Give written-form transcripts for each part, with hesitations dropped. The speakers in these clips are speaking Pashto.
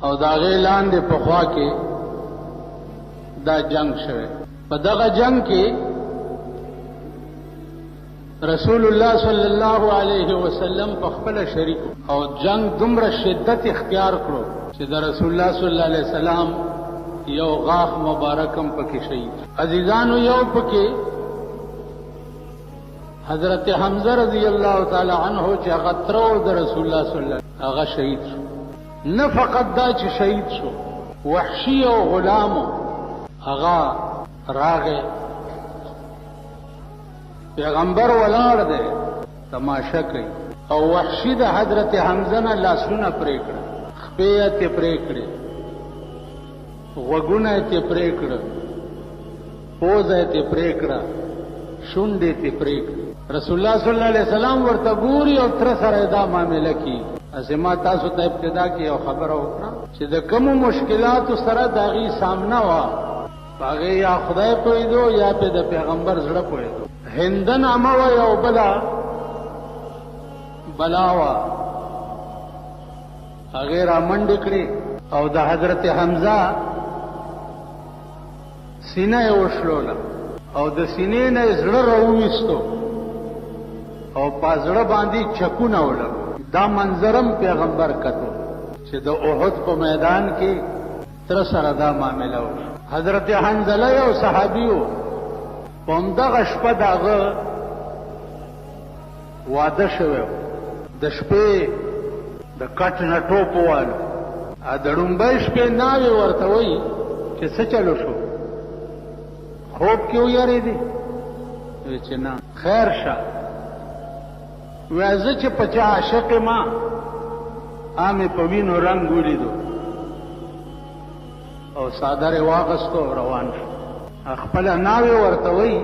او دا غي لاندې په خوا کې دا جنگ شوه. په دغه جنگ کې رسول الله صلی الله علیه وسلم په خپل شریک او جنگ دومره شدت اختیار کړو چې د رسول الله صلی الله علیه وسلم یو غاښ مبارکم پکې شهید. عزیزانو یو پکې حضرت حمزه رضی الله تعالی عنہ چې هغه ترور د رسول الله صلی الله علیه وسلم هغه شهید شو. نه فقط دا چې شهید شو، وحشی او غلام هغه راغه پیغمبر ولاړ دی تماشا کوي او وحشی د حضرت حمزه نه لاسونه پرې کړ، خپې ته پرې کړې، غوږونه ته پرې کړ، پوزه ته پرې کړ، شونډې ته پرې کړ. رسول الله صلی الله علیه وسلم ورته ګوري او تر سره دا معاملې کوي. ازما تاسو ته ابتدا کې یو خبره وکړه چې د کوم مشکلاتو سره داغي سامنا وا هغه یا خدای پوهیدو یا په د پیغمبر زړه پوهیدو. هندن امو یو بلاوا هغه را منډ کړي او د حضرت حمزه سینه وشلوله او د سینې نه زړه راوېستو او پازړه باندې چکونه ولګ. دا منظرم پیغمبر کتو چې د احد په میدان کې تر سره دا معاملہ و. حضرت حنظله یو صحابیو پوندغه شپه داغه واده شوی د شپې د کټ نه ټوپوال ا دړمبې شپې ناوي ورته وای چې څه چلو شو، خوب کې ویری دي چې نه خیر شه وازه چې پچا عاشق ما امه په وینو رنگ ولیدو او صادر واغستو روان شو. خپل ناوي ورته وای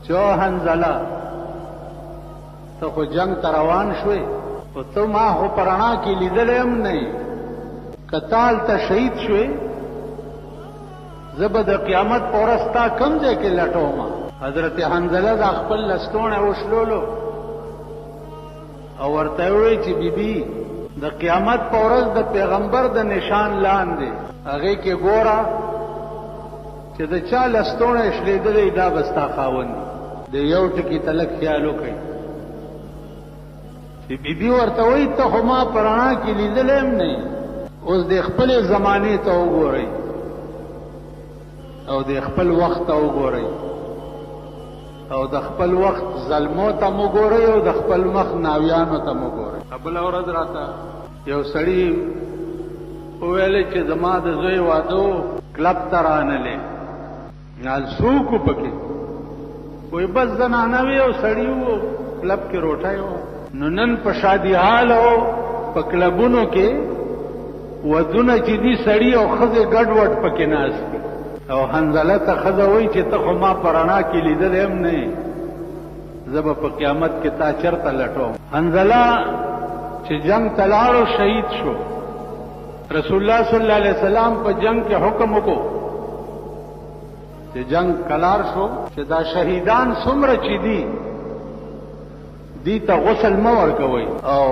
چې حنظله ته خو جنگ ته روان شوې او ته ما خو پرانا کې لیدلې هم نه کتال ته شهید شوې، زبد قیامت پورستا کم ځای کې لټوما. حضرت حنظله د خپل لستونه وشلولو او ورته وی چې بیبي د قیامت په ورځ د پیغمبر د نشان لاندې هغه کې ګورا چې د چا لستونه شلیدلې دا بستا خاوند د یو ټکی تلک خیال وکړي. چې بیبي ورته وی ته خو ما پرانا کې لیدلې هم نه، اوس د خپل زمانه ته وګورئ او د خپل وخت ته وګورئ او د خپل وخت ظلمو ته وګورئ او د خپل مخ ناویانو ته وګورئ. قبل اورد راته یو سړی ویل چې زما د زوی وادو کلب ترانلې نال سوکو پکې وای بس زنانه وی او سړی وو کلب کې روټایو. نو نن په شادي حال او په کلبونو کې ودونه چې دي سړی او خزه ګډوډ پکې ناس او حنظله ته خزه وای چې ته خو ما پرانا کې لیدل هم نه، زب په قیامت کې تا چرته لټو. حنظله چې جنگ تلاړو شهید شو. رسول الله صلی الله علیه وسلم په جنگ کې حکم وکړو چې جنگ کلار شو چې دا شهیدان څومره چې دي ته غسل مو ورکوي او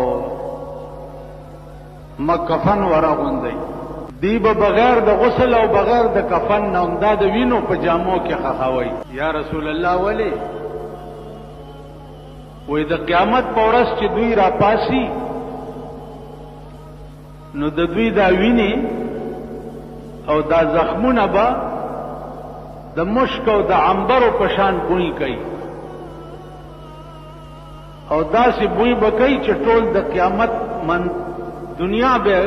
مکفن ورغوندي دی به بغیر د غسل او بغیر د کفن نه دا د وینو په جامو کې خخاوي. یا رسول الله ولی وې د قیامت په ورځ چې دوی را پاسي نو د دوی دا ویني او دا زخمونه به د مشک او د عنبر په شان بوی کوي او داسې بوی بکئی چې ټول د قیامت من دنیا به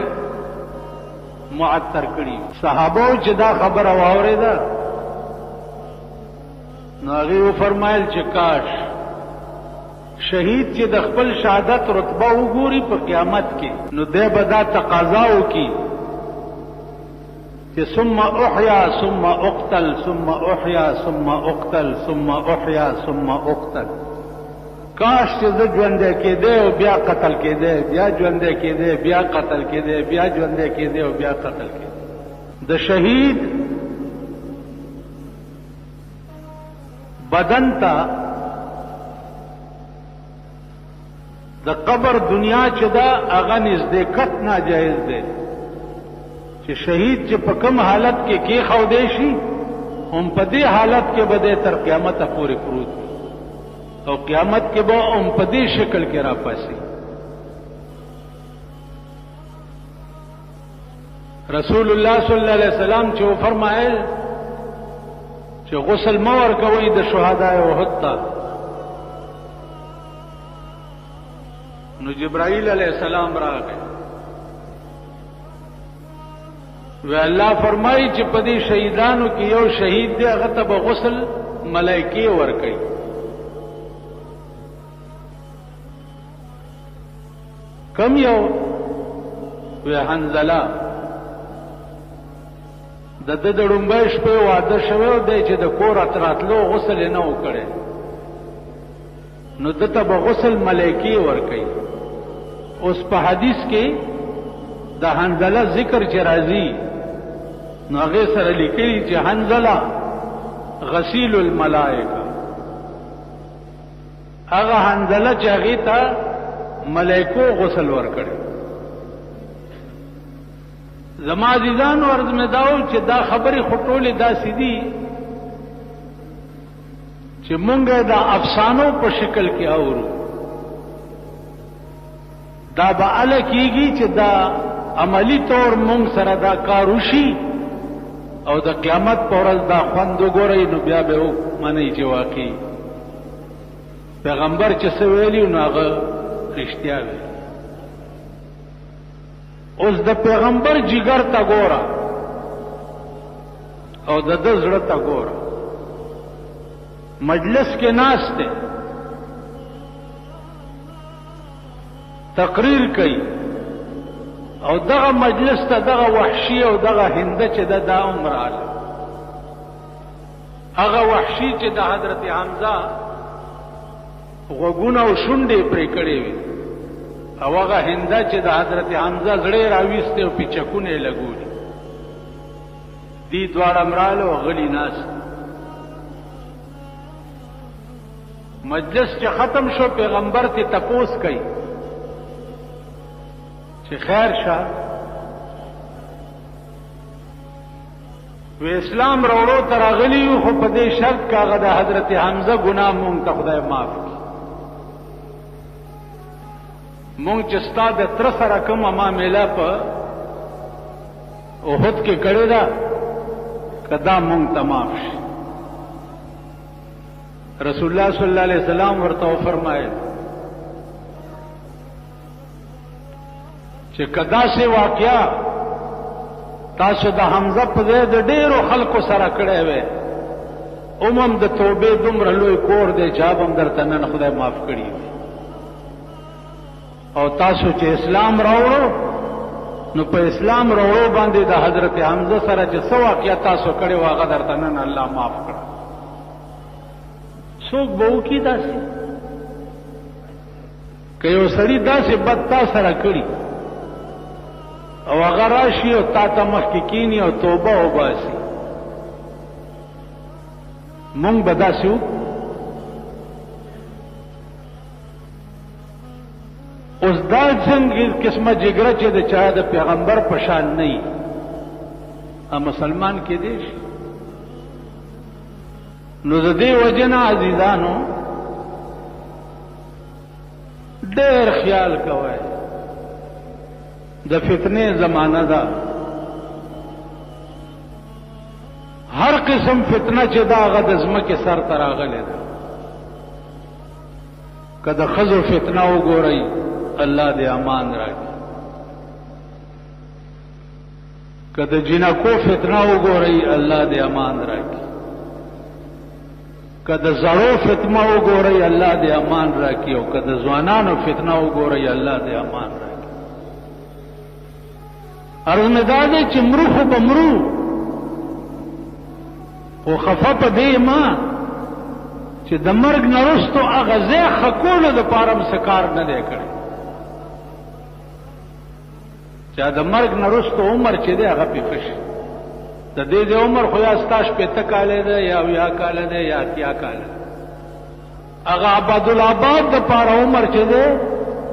معطر کړي. صحابو چې دا خبره واورېده نو هغه فرمایل چې کاش شهید چې د خپل شهادت رتبه وګوري په قیامت کې نو دې به دا تقاضا وکړي چې ثم احیا ثم اقتل ثم احیا ثم اقتل ثم احیا ثم اقتل. کاش چې زه ژوندی کېدی او بیا قتل کېدی، بیا ژوندی کېدی بیا قتل کېدی، بیا ژوندی کېدی او بیا قتل کېدی. د شهید بدن ته د قبر دنیا چې دا هغه نزدېکت ناجایز دی چې شهید چې په کوم حالت کې خودې شي هم په دې حالت کې به تر قیامت پورې پروت او قیامت کې به هم په دې شکل کې را پاسي. رسول الله صلی الله علیه وسلم چې فرمایل چې غسل مو ورکوي د شهداء احد ته، نو جبرائیل علیہ السلام راغی و الله فرمایي چې په دې شهیدانو کې یو شهید دی هغه ته به غسل ملائکه ورکوي. کم یو و حنزله د دړمبې شپه واده شوی دی چې د کور اتراتلو غسل نه وکړي، نو دته به غسل ملائکه ورکوي. اوس په حدیث کې د حنزله ذکر چې راځي نو هغه سره لیکلي چې حنزله غسیل الملائکه، هغه حنزله چې هغه ته ملائکو غسل ورکړي. زما عزیزان ورځ مې داو چې دا خبرې خټولې داسې دي چې مونږه دا افسانو په شکل کې اورو. دا به ال کېږي چې دا عملی طور مونږ سره دا کار وشي او د قیامت په ورځ دا خوند وګورئ، نو بیا به ومنئ چې واقعي پیغمبر چې څه ویلي نو هغه رښتیا وي. اوس د پیغمبر جګر ته ګوره او د ده زړه ته ګوره. مجلس کې ناست دی، تقریر کوي او دغه مجلس ته دغه وحشي او دغه هنده چې دا عمر آله، هغه وحشي چې د حضرت حمزه غوږونه او شونډې پرې کړې وي او هغه هنده چې د حضرت حمزه زړه راويسته او پیچکونه لګولي، دې دواړه امرالو غلي ناست. مجلس چې ختم شو پیغمبر ته تپوس کوي چې خیر شه و اسلام وروړو تر غلی خو په دې شرط کاغه د حضرت حمزه ګناه مونږ ته خدای معاف کړي. مونږ چې ستاد تر سره کوم معاملې په احد کې کړی دا کدا مونږ ته معاف شي. رسول الله صلی الله علیه وسلم ورته فرمایي چې کدا سه واقعیا تاسو د حمزه په ځای د ډیرو خلکو سره کړی وې، د توبې دومره لوی کور دی جواب هم درته نن خدای معاف کړي، او تاسو چې اسلام راوړو نو په اسلام راوړو باندې د حضرت حمزه سره چې څه واقعیا تاسو کړی و هغه درته نن الله معاف کړ. څوک به وکړي داسې که یو سړي داسې بد تا سره کړي او هغه راشي او تا ته مخکې کینی او توبه وباسي، مونږ به داسې وکړو؟ اوس دا څنګه قسمه جګړه چې د چا د پیغمبر په شان نه وي مسلمان کې دی شي. نو د دې وجه نه عزیزانو ډېر خیال کوئ، د فتنې زمانہ ده، هر قسم فتنه چې دا هغه د ځمکې سر ته راغلې ده. که د ښځو فتنه وګورئ الله دې امان راکړي، که د جنکو فتنه وګورئ الله دې امان راکړي، که د زړو فتنه وګورئ الله دې امان راکړي، او که د ځوانانو فتنه وګورئ الله دې امان راکړي. عرض مې دا دی چې مرو خو به مرو، خو خفه په دې ما چې د مرګ نه وروستو هغه ځای ښه کولو دپاره م څه کار نه دی کړی. چې د مرګ نه وروستو عمر چې دی هغه پیښه شي، د دې د عمر خو یا ستا 80 کاله ده یا 80 کاله ده یا 80 کاله، هغه عبدالآباد دپاره عمر چې دی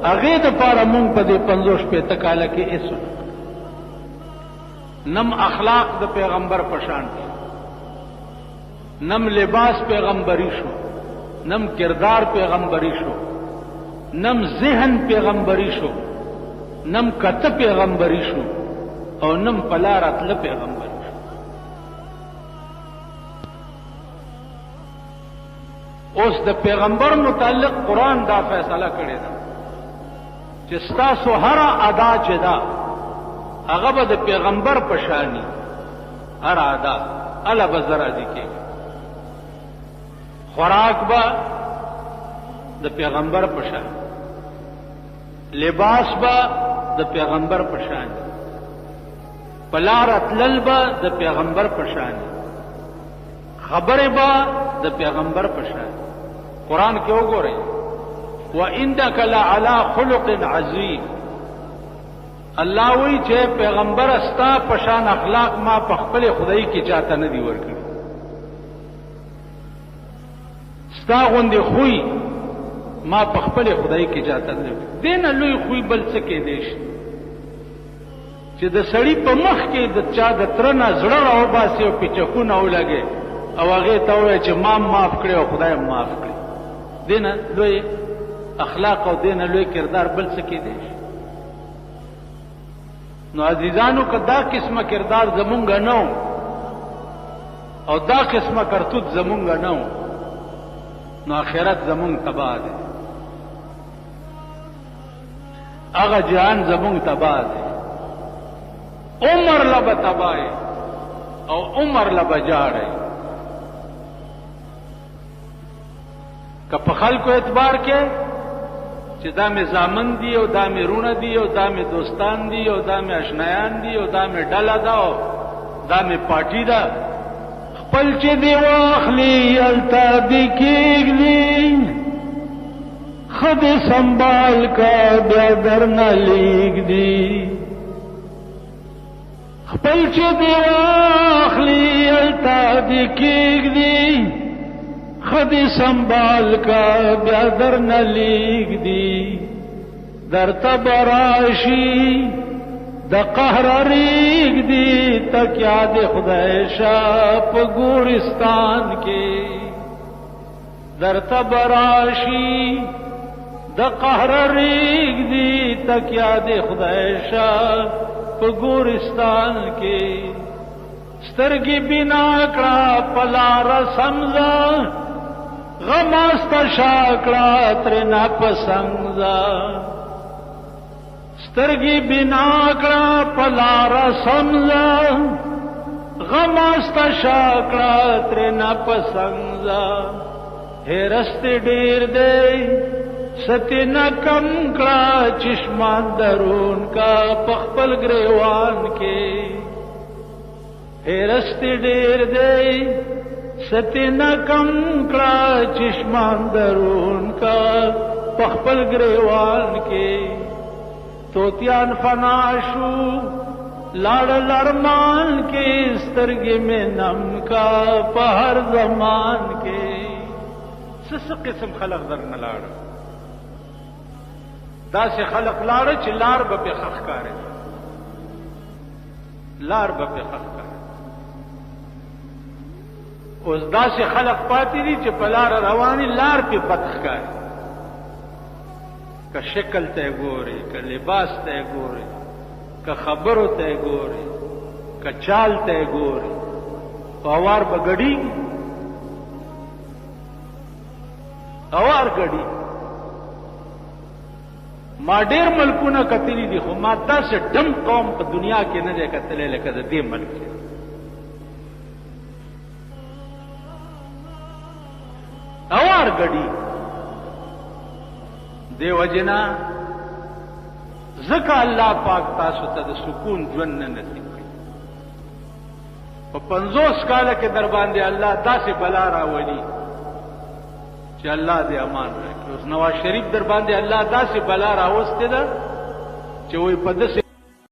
هغې دپاره مونږ په دې 50-60 کاله کې هېڅ نم اخلاق د پیغمبر پشان دي، نم لباس پیغمبری شو، نم کردار پیغمبری شو، نم ذهن پیغمبری شو، نم کته پیغمبری شو، او نم پلار اتل پیغمبری شو. اوس د پیغمبر متعلق قرآن دا فیصله کړی ده چې ستاسو هر ادا چې ده هغه به د پیغمبر پشانی، هر ادا الا به زرا دي کېږي، خوراک به د پیغمبر پشان، لباس به د پیغمبر پشان، پلار اتلل به د پیغمبر پشان، خبره به د پیغمبر پشان. قرآن کې وګورئ وَإِنَّكَ لَعَلَى خُلُقٍ عَظِيمٍ. الله وی چې پیغمبر استا پشان اخلاق ما په خپل خدای کې چاته نه دی ورکړي، ستا غوندې خوې ما په خپل خدای کې چاته نه دی. دین لوی خوې بل څه کې دی چې د سړی په مخ کې د چا د ترنه زړه راو باسي او پیچکونه ولګي او هغه ته وایي چې ما معاف کړی او خدای معاف کړی. دین لوی اخلاق او دین لوی کردار بل څه کې دی. نو عزیزانو که دا قسمه کردار زمونږ نه او دا قسمه کرتوت زمونږ نه نو آخرت زمونږ تباه دی، هغه جهان زمونږ تباه دی، عمر لبه تباه او عمر لبه جاړی. که په خلکو اعتبار کې چې دا مې زامن دي او دا مې رونه دي او دا مې دوستان دي او دا مې اشنایان دي او دا مې ډله ده او دا مې پارټي ده، خپل چې دی واخلي التا دی کېږدي، ښه دې سنبال کا بیا درنه لېږدي. خپل چې دی واخلي التا دی کېږدي، خدی سنبال کا بیا در نلیگ دی، در تبراشی د قهر ریگ دی، تک یاد خدای شاپ گورستان کے. در تبراشی د قهر ریگ دی، تک یاد خدای شاپ گورستان کے. سترگی بنا کړه پلار سمزا، غماست شاکړه تر نه پسنګزا. سترګي بنا کړه پلار سمزا، غماست شاکړه تر نه پسنګزا. هرست ډیر دی ستی نه کم کړه چشمان درون کا پخپل گریوان کې. هرست ډیر دی ستی نه کم کړه چشمان درون کا پخپل گریوان کې. توتیان فنا شو لاړ لرمان کې، سترګې مې نم کا په هر زمان کې. څه قسم خلق در نه لاړ، داسې خلق لاړ چې لار به پې ښه ښکاري، لار به پې ښه ښکاري. اوس داسې خلق پاتې دي چې په لار رواني لار پې بد ښکاري. که شکل ته ګوري، که لباس ته ګوري، که خبرو ته ګوري، که چال ته ګوري، اوار به ګډي، اوار ګډي. ما ډېر ملکونه کتلي دي خو ما داسې ډم قوم په دنیا کې نه دی کتلی لکه د دې ملک کې. اوار ګډي. دې وجنا ځکه الله پاک تاسو ته د سکون ژوند نه نصیب کړي. په 50 کاله کې در باندې الله داسې بلا راولي چې الله دې امان راکړي. اوس نواز شریف در باندې الله داسې بلا راوستې ده چې وایي په داسې